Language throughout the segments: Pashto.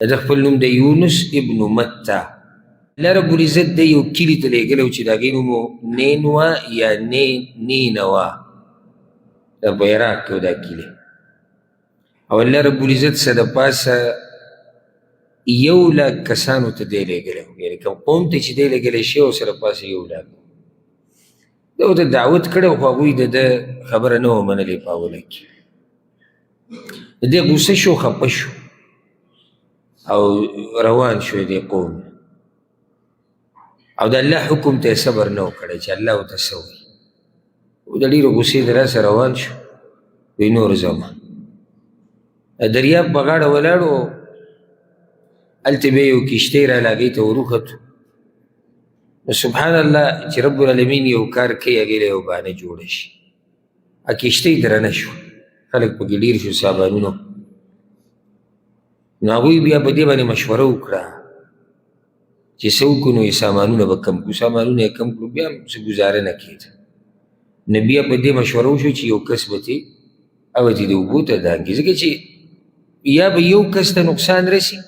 د خپل نوم د یونس ابن متا. الله رب العزت د یو کلي ته لېږلی و چې د هغې نوم و نینوه یا نینوه، دا په عراق کې و دا کلي. او الله رب العزت څه د پاسه 1,00,000 کسانو ته دی لېږلی و، یعنې کوم قوم ته چې دی لېږلی شوی و سره پاسه 1,00,000. ده ورته دعوت کړی خو هغوی د ده خبره نه وه منلې په اوله کې. د دې غوسه شو، خفه شو او روان شو دې قوم، او د الله حکم ته صبر نه و کړی چې الله ورته څه وایي. او د ډېرو غوسې د راسه روان شو، وی نور ځمه. دریاب په غاړه ولاړ و، هلته به یو کشتۍ راله هغې ته وروختو. نو سبحان الله چې رب العالمین یو کار کوي هغې له یو بهانه جوړه شي. کشتۍ درنه شوه، خلک پکې ډېر شو، سامانونه. نو هغوی بیا په دې باندې مشوره وکړه چې څه وکړو. نو یې سامانونه به کم کړو، سامانونه یې کم کړو، بیا هم څه ګزاره نه کېده. نو بیا په دې مشوره وشو چې یو کس به ترې اوتې د اوبو ته دانګي، ځکه چې یا به یو کس ته نقصان رسي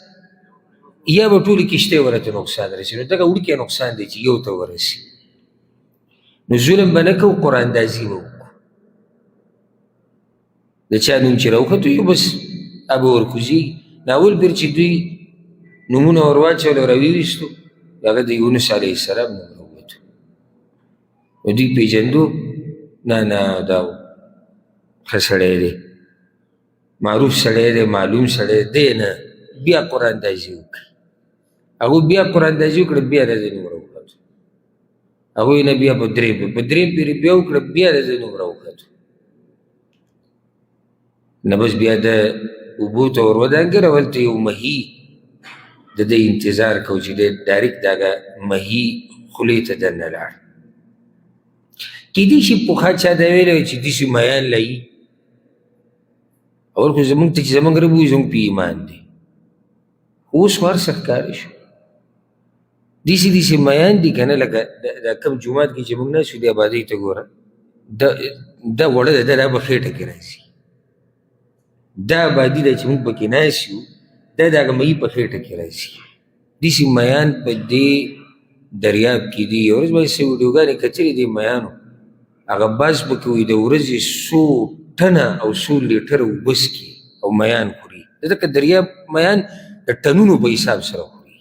یا به ټولې کشتۍ ورته نقصان رسي. نو دغه وړوکی نقصان دی چې یو ته ورسي. نو ظلم به نه کوو، قراندازي به وکړو. د چا نوم چې راوختو یو بس هغه به ورکوزي. ناول پیر چې دوی نومونه ور واچول او راویستو، هغه د یونس علیه السلام نوم راووتو. نو دوی پېژندو، نه دا ښه سړی دی، معروف سړی دی، معلوم سړی دی. نه، بیا قراندازي وکړي. هغوی بیا قراندازي وکړه، بیا د ده نوم راوختو. هغوی نه بیا په درېم پیر بیا وکړه، بیا د ده نوم راوختو. نه بس بیا د اوبو ته ور ودانګېد او هلته یو مهي د ده انتظار کو چې دی ډایرکټ د هغه مهي خولې ته دننه لاړ. کیدای شي پخوا چا دا ویلی وی چې داسې میان لایي. اول خو زمونږ ته چې زمونږ رب وي زمونږ په ایمان دی، اوس خو هر څه ښکاره شو. داسې میان دي که نه، لکه دا کوم جومات کې چې مونږ ناست یو د ابادۍ ته ګوره، دا وړه ده، دا به خېټه کې راځي. دا آبادي ده چې مونږ پکې ناست یو، دا د هغه مهي په خېټه کې راځي. داسې میان په دې دریاب کې دي. یو ورځ به یې څه ویډیوګانې کتلې دې میانو، هغه بعض پکې وایي د ورځې 100 ټنه او 100 لیټره اوبه څښي او میان خوري. ځکه دریاب میان د ټنونو په حساب سره خوري.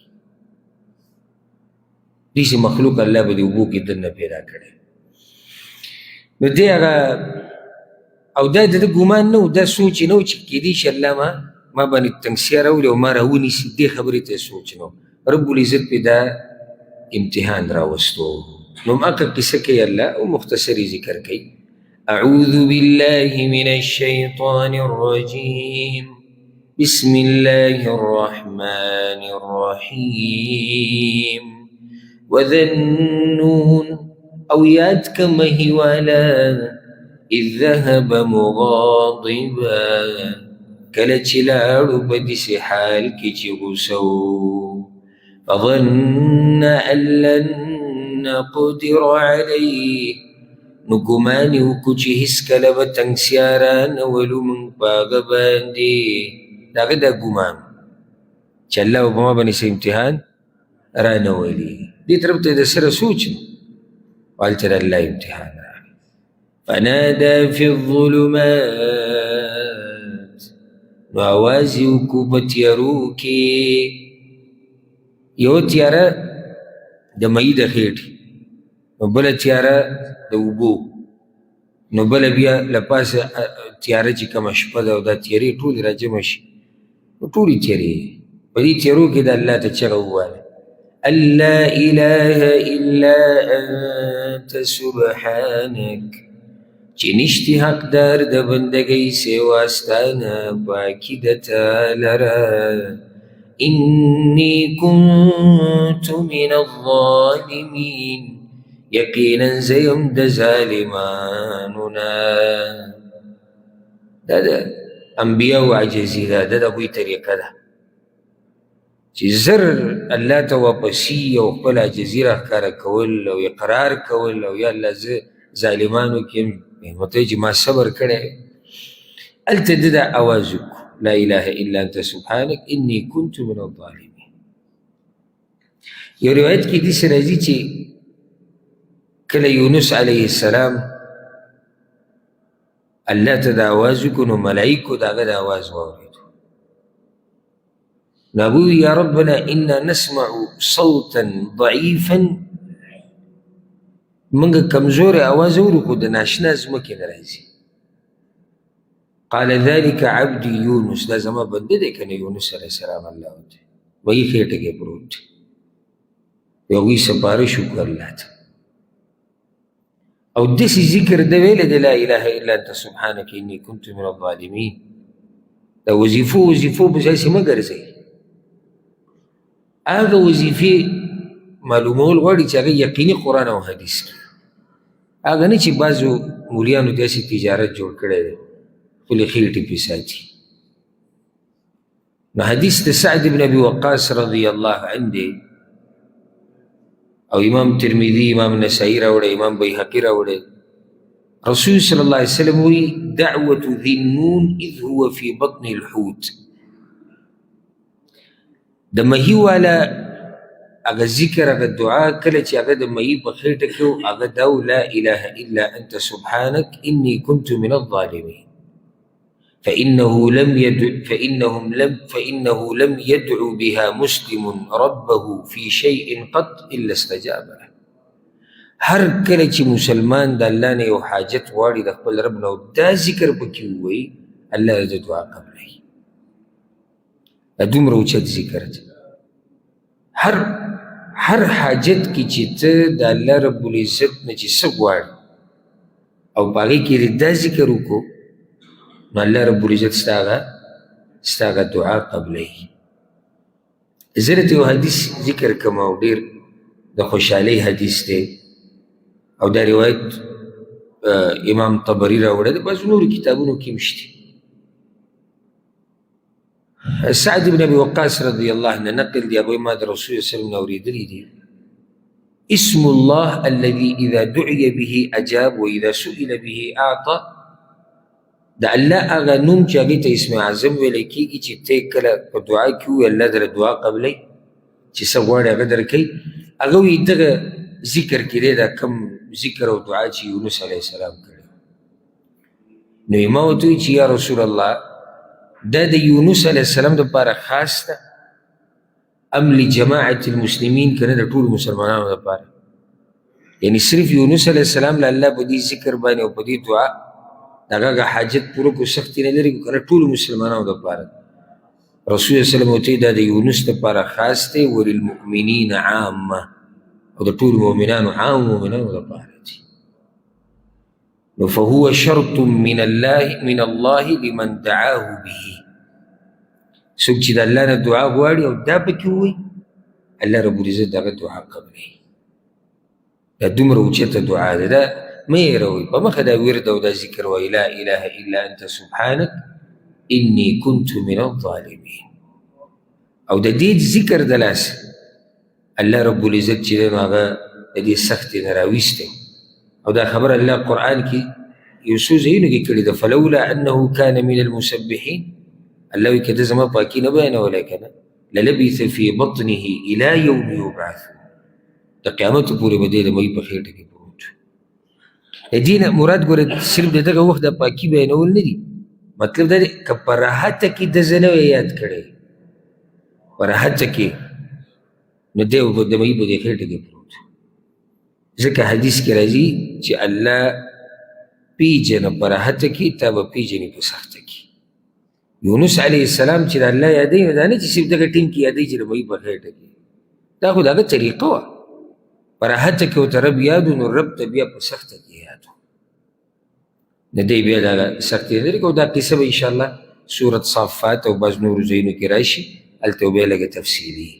داسې مخلوق الله به د اوبو کې دننه پیدا کړی. نو دی هغه او دا د ده ګمان نه و، دا سوچ یې نه و چې کیدای شي الله ما باندې تنګسیا راولي او ما راونیسي. دې خبرې ته یې سوچ نه و. رب العزت پې دا امتحان راوستو. نو هماغه قصه کوي الله او مختصر یې ذکر کوي. اعوذ بالله من الشیطان الرجیم بسم الله الرحمن الرحیم وذا النون او یاد که مهی والا اذ ذهب مغاضبا کله چې لاړو په داسې حال کې چې غوسه و. فظن ان لن نقدر علیه نو ګمان یې وکړو چې هېڅکله به تنګسیا رانولو موږ په هغه باندې. د هغه دا ګمان چې الله به په ما باندې څه امتحان رانولي، دې طرف ته د سره سوچ نو هلته د الله امتحان راغی. فنادى في الظلمات نو آواز یې وکړو په تیارو کې. یو تیاره د مهي د خېټې، نو بله تیاره د اوبو، نو بله بیا له پاسه تیاره چې کومه شپه ده او دا تیارې ټولې را جمع شي، نو ټولې تیارې په دې تیارو کې د الله ته چغه ووایه الله اله الا انت سبحانک، چې نشتی حقدار د بندګۍ سوا ستانه، پاکي د تا لره. انی کنت من الظالمین، یقینا زه یم د ظالمانو نه. دا د انبیاو عاجزي ده، د هغوی طریقه ده چې زر الله ته واپسي او خپل عاجزي راښکاره کول او اقرار کول او یا الله زه ظالمانو کې یم، مته چې ما صبر کړی. هلته ده دا اواز وکړو لا اله الا انت سبحانك اني كنت من الظالمين. یو روایت کې داسې راځي چې کله یونس علیه السلام الله ته د آواز وکړو نو ملایکو د هغه د آواز واورېدو نو هغه وویل یا ربنا انا نسمع صوتا ضعیفا موږ کمزوری آواز اورو خو د ناشنا ځمکې نه راځي. قال ذلك عبدي یونس دا زما بنده دی که نه یونس علیه السلام الله ورته وایي خېټه کې پروت دی. هغوی سپارښت وکړو الله ته او داسې ذکر د ویلی د لا اله الا انت سبحانک انی کنت من الظالمین. دا وظیفو په ځای مه ګرځئ. هغه وظیفې معلومول غواړي چې هغه یقیني قرآن او حدیث کې هغه نه چې بعضو مولیانو داسې تجارت جوړ کړی دی خپلې خېټې پې ساتي. نو حدیث د سعد بن ابي وقاص رضی الله عنه دی او امام ترمذی امام نسائی راوړی امام بیهقي راوړی. رسول صلی الله علیه وسلم وی دعوة ذی النون اذ هو فی بطن الحوت. د مهي والا هغه ذکر هغه دعا کله چې هغه د مهي په خېټه کې و هغه دا لا اله الا انت سبحانک انی کنت من الظالمین. فإنه لم يدعو بها مسلم ربه في شيء قط إلا استجاب له. هر کله چې مسلمان د الله نه یو حاجت غواړي د خپل رب نه دا ذکر پکې ووایي الله د دعا قبلوي. دا دومره اوچت ذکر دی. هر حاجت کې چې ته د الله رب العزت نه چې څه غواړي او په هغې کې دا ذکر وکړو نو الله رب العزت ستا هغه دعا قبلوي. زه درته یو حدیث ذکر کوم او ډېر د خوشحالۍ حدیث دی او دا روایت امام طبري راوړی دی بعضو نورو کتابونو کې هم شته. سعد بن ابي وقاص رضی الله عنه نقل دی هغوی ما د رسول صلی الله علیه وسلم نه اورېدلی دي اسم الله الذي اذا دعي به اجاب واذا سئل به اعطى. د الله هغه نوم چې هغې ته اسم اعظم ویلی کېږي چې ته کله په دعا کې ووایې الله در دعا قبلی چې څه غواړې هغه درکوي. هغه وایي دغه ذکر کې دی دا کم ذکر او دعا چې یونس علیه السلام کړی. نو ما ورته وویل چې یا رسول الله دا د یونس علیه السلام دپاره خاص ده ام لجماعت المسلمین که نه د ټولو مسلمانانو دپاره. یعنی صرف یونس علیه السلام له الله په دې ذکر باندې او په دې دعا دغه حاجت پوره کو سختي نه لري کنه ټولو مسلمانانو دپاره. رسول الله صلی الله علیه وسلم ورته دا د یونس دپاره خاص دی وللمؤمنین عامه او د ټولو مؤمنانو عام مؤمنانو دپاره دی. نو فهو شرط من الله لمن دعاه به. څوک چې د الله نه دعا غواړي او دا پکې ووایي الله رب العزت دغه دعا قبلوي. دا دومره اوچته دعا ده. دا مه هېروئ په مخه دا ورد او دا ذکر وایي لا اله الا انت سبحانک انی کنت من الظالمین. او د دې ذکر د لاسه الله رب العزت چې دی نو هغه د دې سختې نه راویستی او دا خبر الله قرآن کې یو څو ځایونو کې کړې ده فلولا انه کان من المسبحین. الله وایي که ده زما پاکي نه بیانولی که نه للبث فی بطنه الى یوم یبعثون. د قیامت پورې به دی د مهي په خېټه کې د دې نه مراد ګوره صرف د دغه وخت د پاکي بیانول نه دي. مطلب دا دی که په راحته کې د زه نه وی یاد کړی په راحته کې نو دی د مهي په دې خېټه کې پروت. ځکه حدیث کې راځي چې الله پیژنه په راحته کې تا به پیژنې په سخته کې. یونس علیه السلام چې د الله یادوي نو دا نه چې صرف دغه ټیم کې یادوي چې د مهي په خېټه کې. دا خو د هغه طریقه وه په راحته کې ورته رب یادو نو رب ته بیا په سخته کې یادو نه دی بیا دغه سختې نه لري. او دا قصه به انشاءالله سورت صافات او بعض نورو ځایونو کې راشي هلته بیا لږه تفصیلي.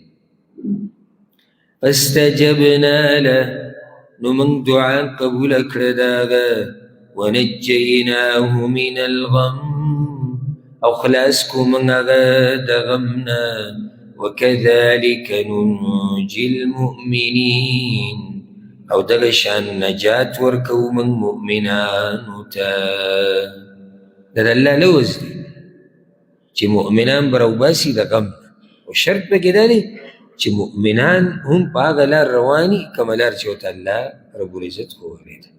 فاستجبنا له نو موږ دعا قبوله کړه د هغه ونجیناه من الغم او خلاص کو موږ هغه د غم نه وكذلك ننجي المؤمنين او دغه شان نجات ورکو من مؤمنانو ته. دا د الله لوز دی چې مؤمنان به راوباسي د غم او شرط پکې دا دی چې مؤمنان هم په هغه لار رواني کومه لار چې ورته الله رب العزت ښوولې ده.